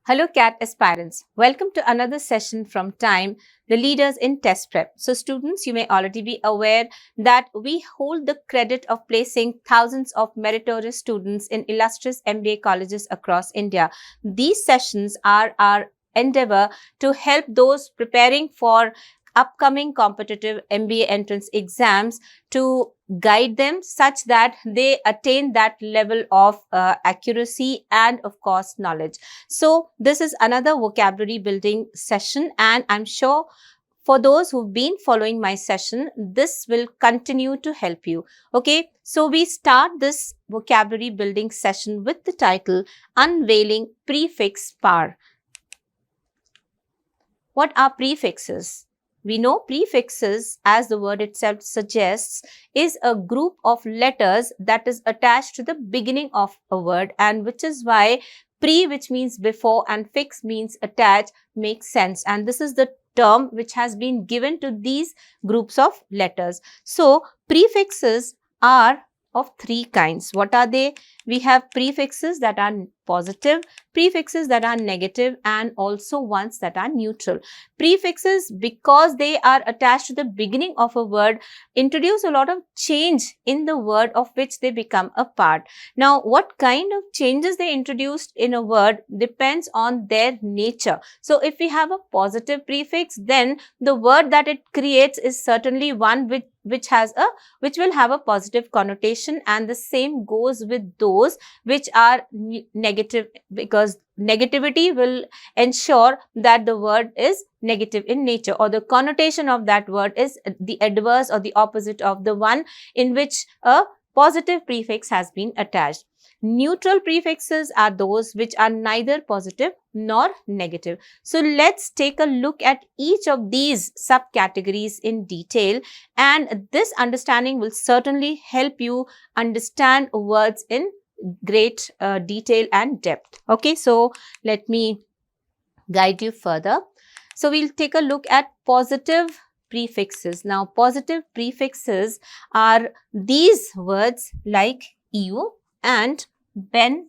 Hello CAT aspirants, welcome to another session from Time, the leaders in test prep. So students, you may already be aware that we hold the credit of placing thousands of meritorious students in illustrious MBA colleges across India. These sessions are our endeavor to help those preparing for upcoming competitive MBA entrance exams to guide them such that they attain that level of accuracy and of course knowledge. So this is another vocabulary building session, and I'm sure for those who've been following my session, this will continue to help you. Okay, so we start this vocabulary building session with the title Unveiling Prefix Power. What are prefixes? We know prefixes, as the word itself suggests, is a group of letters that is attached to the beginning of a word, and which is why pre, which means before, and fix means attached, makes sense. And this is the term which has been given to these groups of letters. So prefixes are of three kinds. What are they? We have prefixes that are positive, prefixes that are negative, and also ones that are neutral. Prefixes, because they are attached to the beginning of a word, introduce a lot of change in the word of which they become a part. Now, what kind of changes they introduced in a word depends on their nature. So, if we have a positive prefix, then the word that it creates is certainly one which will have a positive connotation, and the same goes with those which are negative, because negativity will ensure that the word is negative in nature, or the connotation of that word is the adverse or the opposite of the one in which a positive prefix has been attached. Neutral prefixes are those which are neither positive nor negative. So let's take a look at each of these subcategories in detail, and this understanding will certainly help you understand words in great detail and depth. Okay, so let me guide you further. So we'll take a look at positive prefixes. Now, positive prefixes are these words like you and ben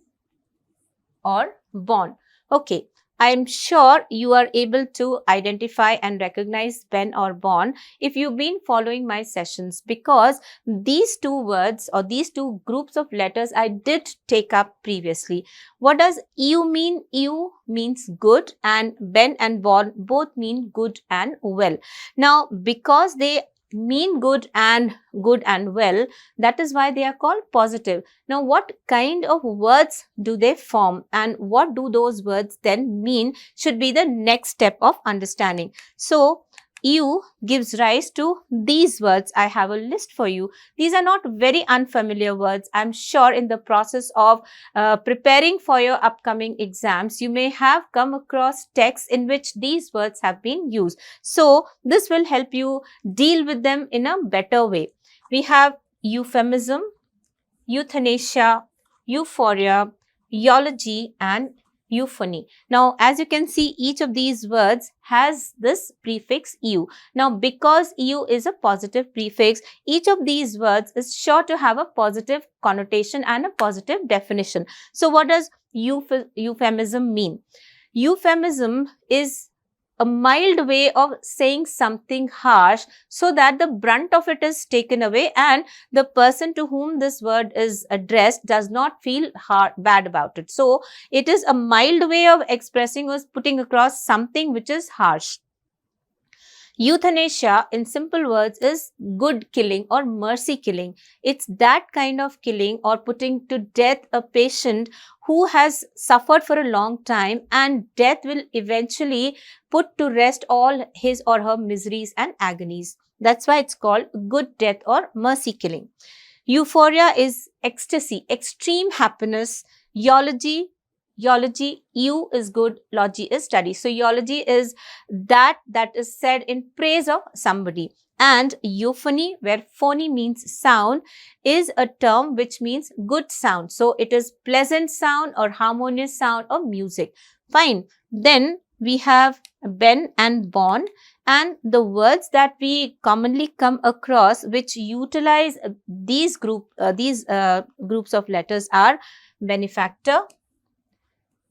or born. Okay, I'm sure you are able to identify and recognize ben or born if you've been following my sessions, because these two words or these two groups of letters I did take up previously. What does eu mean? Eu means good, and ben and born both mean good and well. Now, because they mean good and well, that is why they are called positive. Now, what kind of words do they form, and what do those words then mean should be the next step of understanding. So you gives rise to these words. I have a list for you. These are not very unfamiliar words. I'm sure in the process of preparing for your upcoming exams, you may have come across texts in which these words have been used. So this will help you deal with them in a better way. We have euphemism, euthanasia, euphoria, eulogy, and euphony. Now, as you can see, each of these words has this prefix eu. Now, because eu is a positive prefix, each of these words is sure to have a positive connotation and a positive definition. So, what does euphemism mean? Euphemism is a mild way of saying something harsh so that the brunt of it is taken away and the person to whom this word is addressed does not feel bad about it. So, it is a mild way of expressing or putting across something which is harsh. Euthanasia, in simple words, is good killing or mercy killing. It's that kind of killing or putting to death a patient who has suffered for a long time, and death will eventually put to rest all his or her miseries and agonies. That's why it's called good death or mercy killing. Euphoria is ecstasy, extreme happiness. Eulogy, eu is good, logy is study. So eulogy is that is said in praise of somebody. And euphony, where phony means sound, is a term which means good sound. So it is pleasant sound or harmonious sound of music. Fine. Then we have ben and born, and the words that we commonly come across which utilize these groups of letters are benefactor,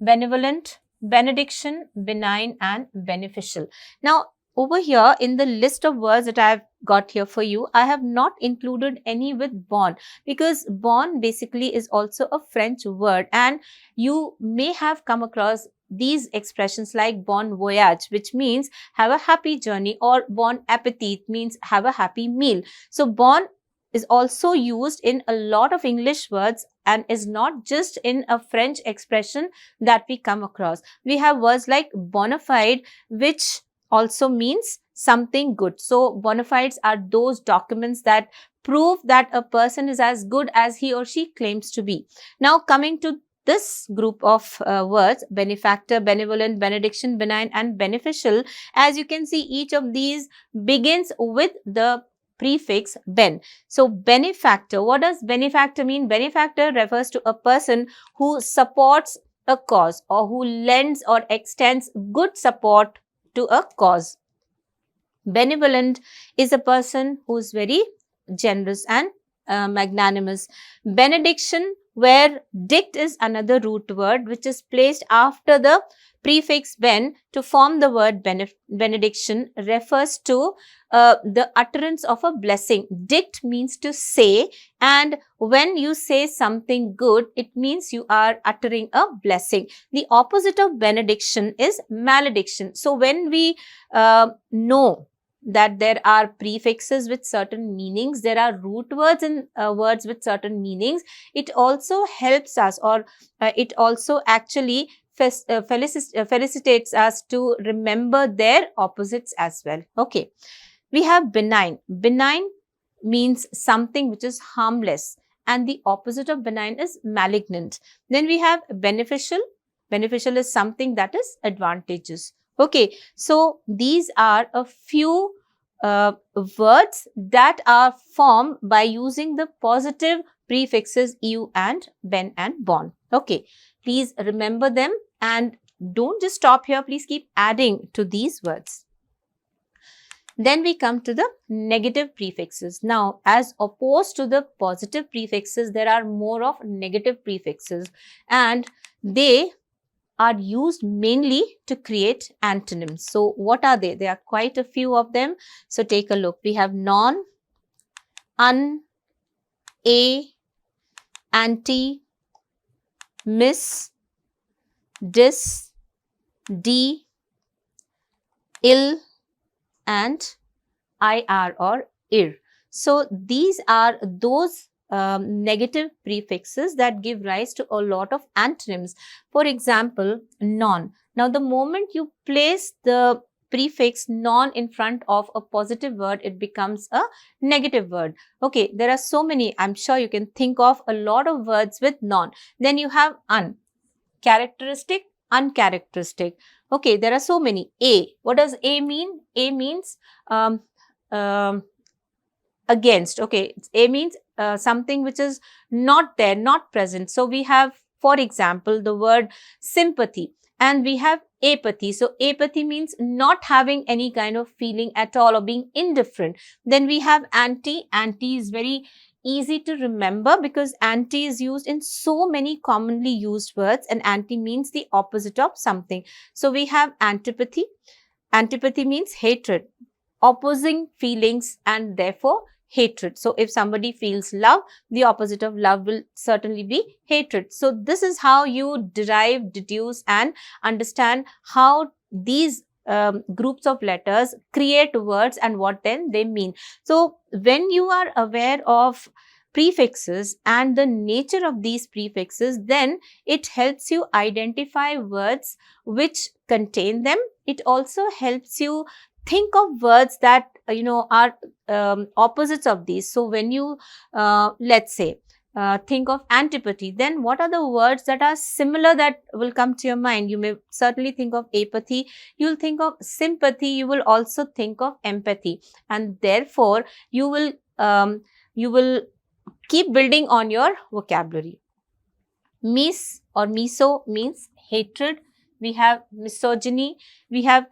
benevolent, benediction, benign, and beneficial. Now, over here in the list of words that I have got here for you, I have not included any with bon, because bon basically is also a French word, and you may have come across these expressions like bon voyage, which means have a happy journey, or bon appetit means have a happy meal. So bon is also used in a lot of English words and is not just in a French expression that we come across. We have words like bona fide, which also means something good. So bona fides are those documents that prove that a person is as good as he or she claims to be. Now, coming to this group of words, benefactor, benevolent, benediction, benign, and beneficial, as you can see, each of these begins with the prefix ben. So, benefactor, what does benefactor mean? Benefactor refers to a person who supports a cause or who lends or extends good support to a cause. Benevolent is a person who is very generous and magnanimous. Benediction, where dict is another root word which is placed after the prefix ben to form the word benediction, refers to the utterance of a blessing. Dict means to say, and when you say something good, it means you are uttering a blessing. The opposite of benediction is malediction. So when we know that there are prefixes with certain meanings, there are root words and words with certain meanings, it also helps us, or it also actually felicitates us to remember their opposites as well. Okay. We have benign. Benign means something which is harmless, and the opposite of benign is malignant. Then we have beneficial. Beneficial is something that is advantageous. Okay, so these are a few words that are formed by using the positive prefixes eu and ben and bon. Okay, please remember them and don't just stop here. Please keep adding to these words. Then we come to the negative prefixes. Now, as opposed to the positive prefixes, there are more of negative prefixes, and they are used mainly to create antonyms. So, what are they? There are quite a few of them. So, take a look. We have non, un, a, anti, mis, dis, de, ill, and ir or ir. So, these are those negative prefixes that give rise to a lot of antonyms. For example, non. Now, the moment you place the prefix non in front of a positive word, it becomes a negative word. Okay, there are so many. I'm sure you can think of a lot of words with non. Then you have un, characteristic, uncharacteristic. Okay, there are so many. A, what does A mean? A means against. Okay, A means something which is not there, not present. So, we have, for example, the word sympathy, and we have apathy. So, apathy means not having any kind of feeling at all or being indifferent. Then we have anti. Anti is very easy to remember because anti is used in so many commonly used words, and anti means the opposite of something. So, we have antipathy. Antipathy means hatred, opposing feelings, and therefore hatred. So, if somebody feels love, the opposite of love will certainly be hatred. So, this is how you derive, deduce, and understand how these groups of letters create words and what then they mean. So, when you are aware of prefixes and the nature of these prefixes, then it helps you identify words which contain them. It also helps you think of words that are opposites of these. So, when you let's say think of antipathy, then what are the words that are similar that will come to your mind? You may certainly think of apathy, you will think of sympathy, you will also think of empathy, and therefore you will keep building on your vocabulary. Mis or miso means hatred. We have misogyny, we have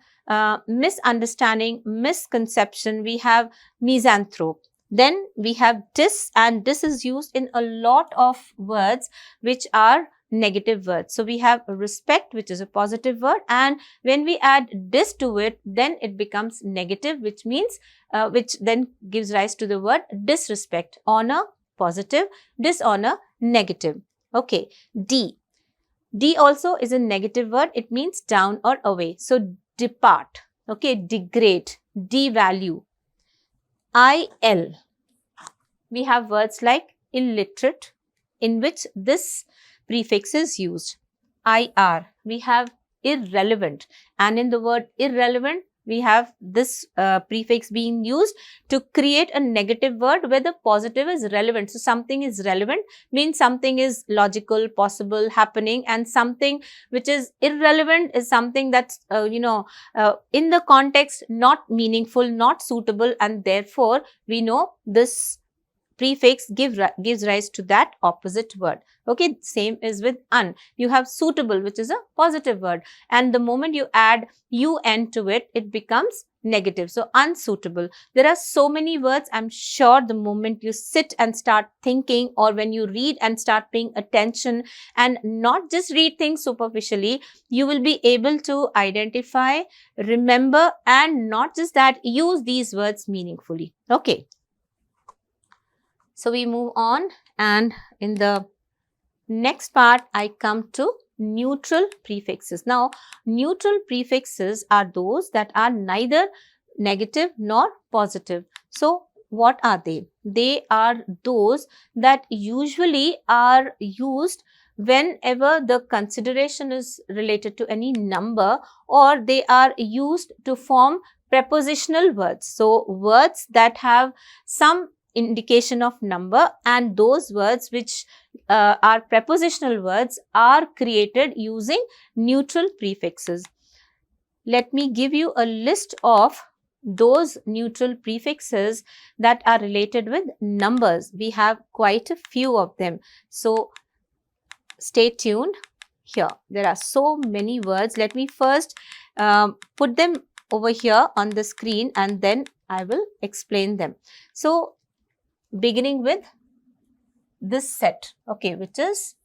misunderstanding, misconception, we have misanthrope. Then we have dis, and dis is used in a lot of words which are negative words. So we have respect, which is a positive word, and when we add dis to it, then it becomes negative, which means which then gives rise to the word disrespect. Honor, positive, dishonor, negative. Okay, D. D also is a negative word. It means down or away. So depart, okay, degrade, devalue. IL. We have words like illiterate, in which this prefix is used. IR. We have irrelevant, and in the word irrelevant, we have this prefix being used to create a negative word where the positive is relevant. So something is relevant means something is logical, possible, happening, and something which is irrelevant is something that's in the context not meaningful, not suitable, and therefore we know this prefix gives rise to that opposite word. Okay, same is with un. You have suitable, which is a positive word, and the moment you add un to it, it becomes negative. So unsuitable. There are so many words. I'm sure the moment you sit and start thinking, or when you read and start paying attention and not just read things superficially, you will be able to identify, remember, and not just that, use these words meaningfully. Okay. So we move on, and in the next part, I come to neutral prefixes. Now, neutral prefixes are those that are neither negative nor positive. So, what are they? They are those that usually are used whenever the consideration is related to any number, or they are used to form prepositional words. So, words that have some indication of number, and those words which are prepositional words are created using neutral prefixes. Let me give you a list of those neutral prefixes that are related with numbers. We have quite a few of them. So stay tuned here. There are so many words. Let me first put them over here on the screen, and then I will explain them. So beginning with this set, okay, which is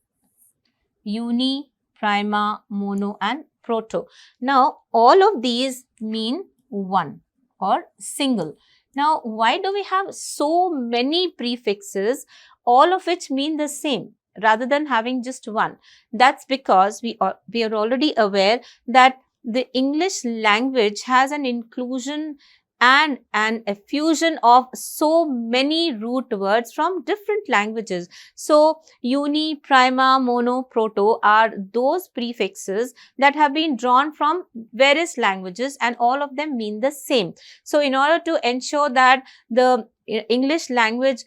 uni, prima, mono, and proto. Now, all of these mean one or single. Now, why do we have so many prefixes, all of which mean the same, rather than having just one? That's because we are already aware that the English language has an inclusion and an effusion of so many root words from different languages. So, uni, prima, mono, proto are those prefixes that have been drawn from various languages, and all of them mean the same. So, in order to ensure that the English language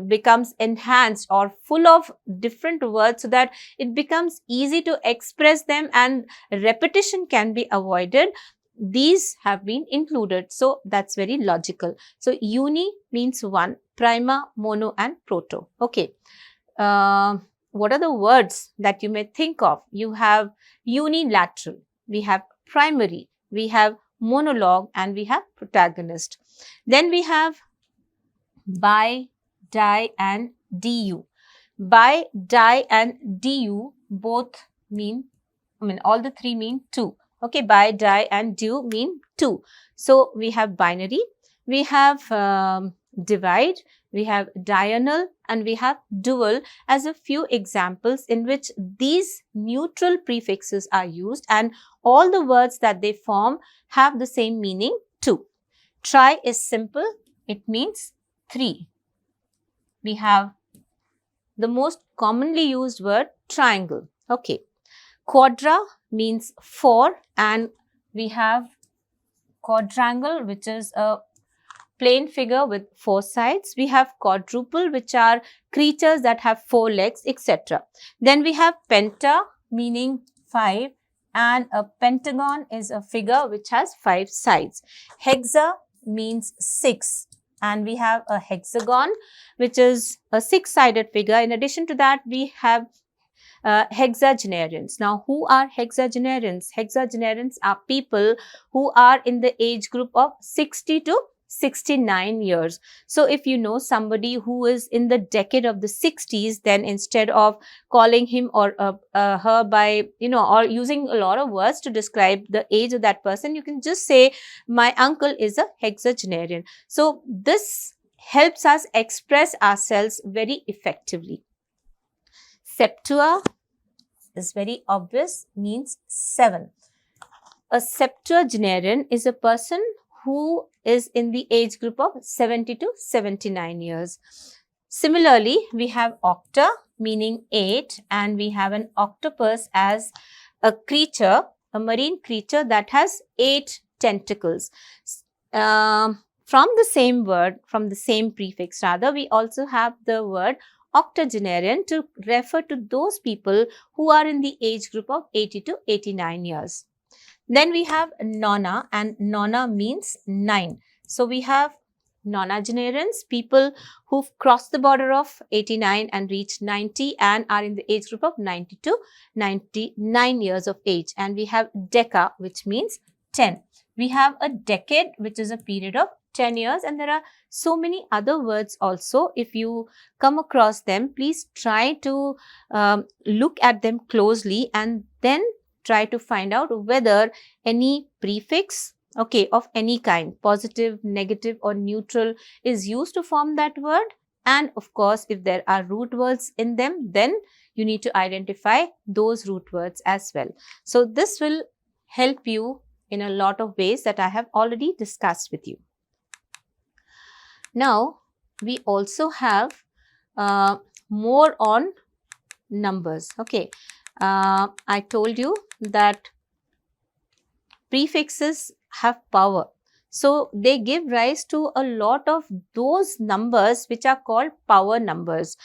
becomes enhanced or full of different words, so that it becomes easy to express them and repetition can be avoided, these have been included. So that's very logical. So uni means one, prima, mono, and proto. Okay. What are the words that you may think of? You have unilateral, we have primary, we have monologue, and we have protagonist. Then we have by, die, and du. By, die, and du both mean, all the three mean two. Okay, by, die, and do mean two. So we have binary, we have divide, we have diurnal, and we have dual as a few examples in which these neutral prefixes are used, and all the words that they form have the same meaning two. Tri is simple, it means three. We have the most commonly used word triangle. Okay. Quadra means four, and we have quadrangle, which is a plane figure with four sides. We have quadruple, which are creatures that have four legs, etc. Then we have penta, meaning five, and a pentagon is a figure which has five sides. Hexa means six, and we have a hexagon, which is a six-sided figure. In addition to that, we have hexagenarians. Now, who are hexagenarians? Hexagenarians are people who are in the age group of 60 to 69 years. So if you know somebody who is in the decade of the 60s, then instead of calling him or her by, or using a lot of words to describe the age of that person, you can just say, my uncle is a hexagenarian. So this helps us express ourselves very effectively. Septua is very obvious, means 7. A septuagenarian is a person who is in the age group of 70 to 79 years. Similarly, we have octa, meaning 8, and we have an octopus as a creature, a marine creature that has 8 tentacles. From the same word, from the same prefix rather, we also have the word octogenarian to refer to those people who are in the age group of 80 to 89 years. Then we have nona, and nona means 9. So we have nonagenarians, people who've crossed the border of 89 and reached 90 and are in the age group of 90 to 99 years of age. And we have deca, which means 10. We have a decade, which is a period of 10 years, and there are so many other words also. If you come across them, please try to look at them closely and then try to find out whether any prefix, of any kind, positive, negative or neutral, is used to form that word. And of course, if there are root words in them, then you need to identify those root words as well. So this will help you in a lot of ways that I have already discussed with you. Now, we also have more on numbers. I told you that prefixes have power. So they give rise to a lot of those numbers which are called power numbers.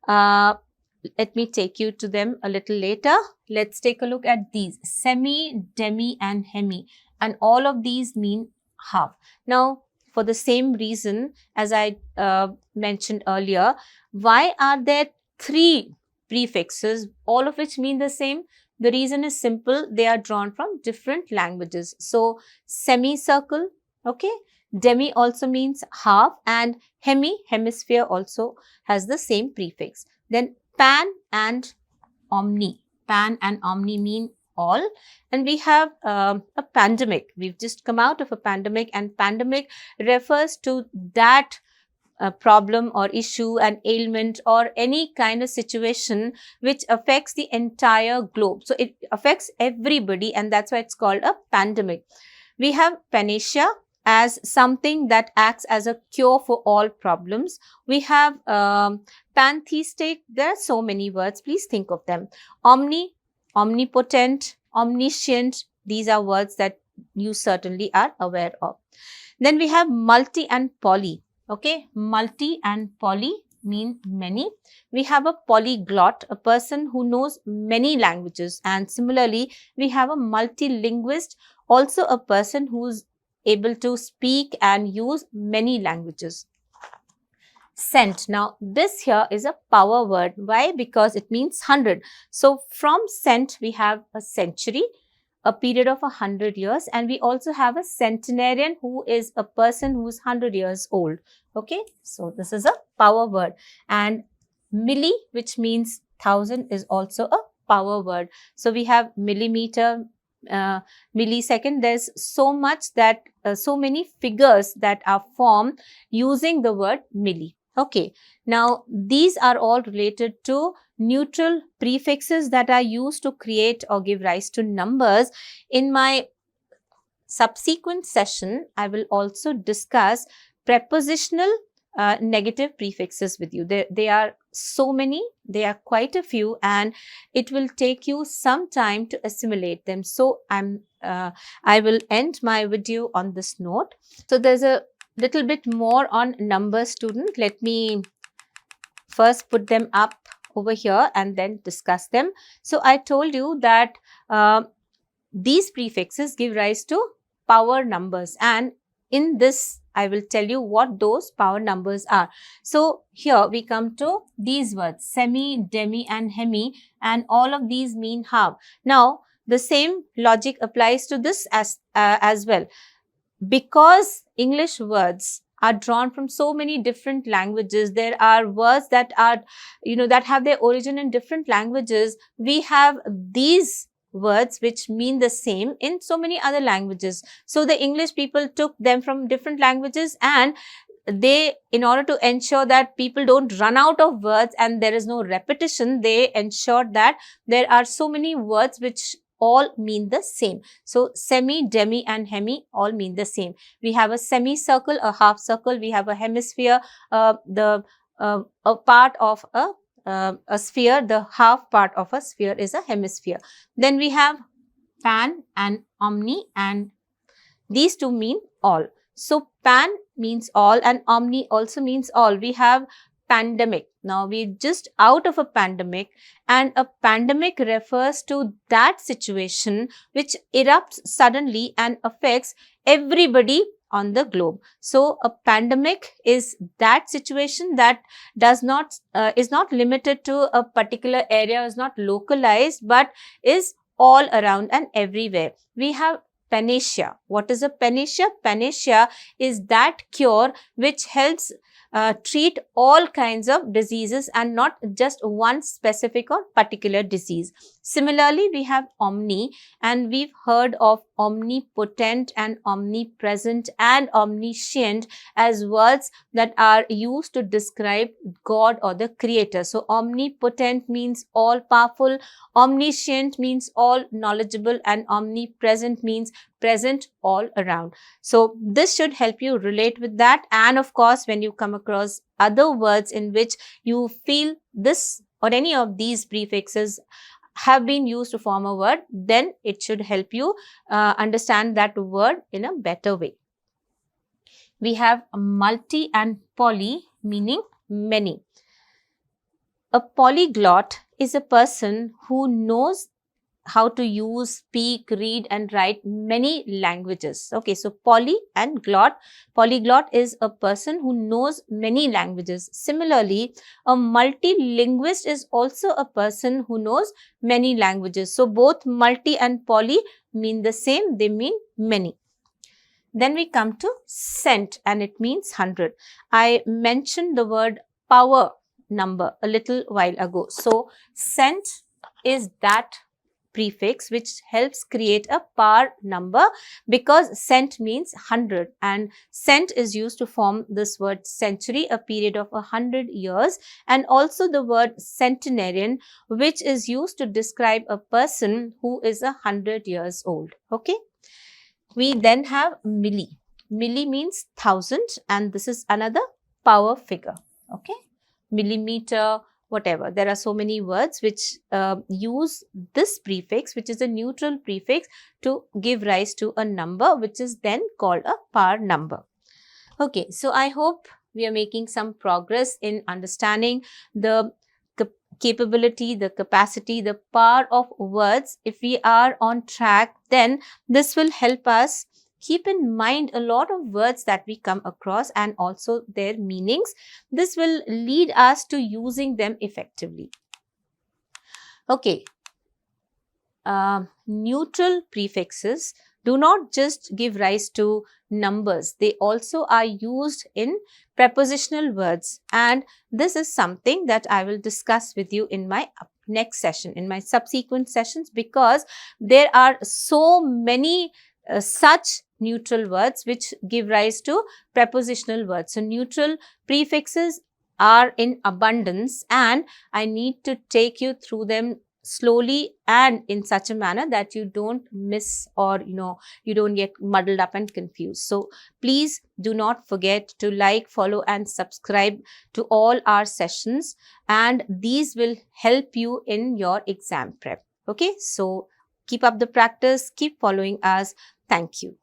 Let me take you to them a little later. Let's take a look at these: semi, demi and hemi, and all of these mean half. Now, for the same reason as I mentioned earlier, why are there 3 prefixes, all of which mean the same? The reason is simple. They are drawn from different languages. So, semicircle, demi also means half, and hemisphere also has the same prefix. Then pan and omni. Pan and omni mean all. And we have a pandemic. We've just come out of a pandemic, and pandemic refers to that problem or issue, an ailment or any kind of situation which affects the entire globe. So it affects everybody, and that's why it's called a pandemic. We have panacea as something that acts as a cure for all problems. We have pantheistic. There are so many words. Please think of them. Omni, omnipotent, omniscient. These are words that you certainly are aware of. Then we have multi and poly. Multi and poly mean many. We have a polyglot, a person who knows many languages. And similarly, we have a multilinguist, also a person who's able to speak and use many languages. Cent. Now, this here is a power word. Why? Because it means 100. So, from cent, we have a century, a period of 100 years, and we also have a centenarian, who is a person who is 100 years old. So this is a power word. And milli, which means 1000, is also a power word. So we have millimeter, millisecond. There's so much that so many figures that are formed using the word milli. Now these are all related to neutral prefixes that are used to create or give rise to numbers. In my subsequent session, I will also discuss prepositional negative prefixes with you. There are so many, there are quite a few, and it will take you some time to assimilate them. So I will end my video on this note. So there's a little bit more on numbers, student. Let me first put them up over here and then discuss them. So I told you that these prefixes give rise to power numbers, and in this I will tell you what those power numbers are. So here we come to these words: semi, demi and hemi, and all of these mean half. Now the same logic applies to this as well. because English words are drawn from so many different languages, there are words that are, that have their origin in different languages. We have these words which mean the same in so many other languages. So the English people took them from different languages, and they, in order to ensure that people don't run out of words and there is no repetition, they ensured that there are so many words which all mean the same. So semi, demi and hemi all mean the same. We have a semicircle, a half circle. We have a hemisphere, a part of a sphere. The half part of a sphere is a hemisphere. Then we have pan and omni, and these two mean all. So pan means all and omni also means all. We have pandemic. Now we're just out of a pandemic, and a pandemic refers to that situation which erupts suddenly and affects everybody on the globe. So a pandemic is that situation that does not is not limited to a particular area, is not localized, but is all around and everywhere. We have panacea. What is a panacea? Panacea is that cure which helps treat all kinds of diseases and not just one specific or particular disease. Similarly, we have omni, and we've heard of omnipotent and omnipresent and omniscient as words that are used to describe God or the Creator. So omnipotent means all powerful, omniscient means all knowledgeable, and omnipresent means present all around. So this should help you relate with that. And of course, when you come across other words in which you feel this or any of these prefixes have been used to form a word, then it should help you understand that word in a better way. We have multi and poly, meaning many. A polyglot is a person who knows how to use, speak, read and write many languages. Okay, so poly and glot. Polyglot is a person who knows many languages. Similarly, a multilinguist is also a person who knows many languages. So both multi and poly mean the same, they mean many. Then we come to cent, and it means 100. I mentioned the word power number a little while ago. So cent is that prefix which helps create a power number, because cent means 100, and cent is used to form this word century, a period of 100 years, and also the word centenarian, which is used to describe a person who is 100 years old. Okay. We then have milli. Milli means 1000, and this is another power figure. Okay. Millimeter, whatever. There are so many words which use this prefix, which is a neutral prefix, to give rise to a number, which is then called a power number. Okay, so I hope we are making some progress in understanding the capability, the capacity, the power of words. If we are on track, then this will help us keep in mind a lot of words that we come across and also their meanings. This will lead us to using them effectively. Okay. Neutral prefixes do not just give rise to numbers. They also are used in prepositional words, and this is something that I will discuss with you in my next session, in my subsequent sessions, because there are so many such neutral words which give rise to prepositional words. So neutral prefixes are in abundance, and I need to take you through them slowly and in such a manner that you don't miss, or you don't get muddled up and confused. So please do not forget to like, follow and subscribe to all our sessions, and these will help you in your exam prep. Okay, so keep up the practice, keep following us. Thank you.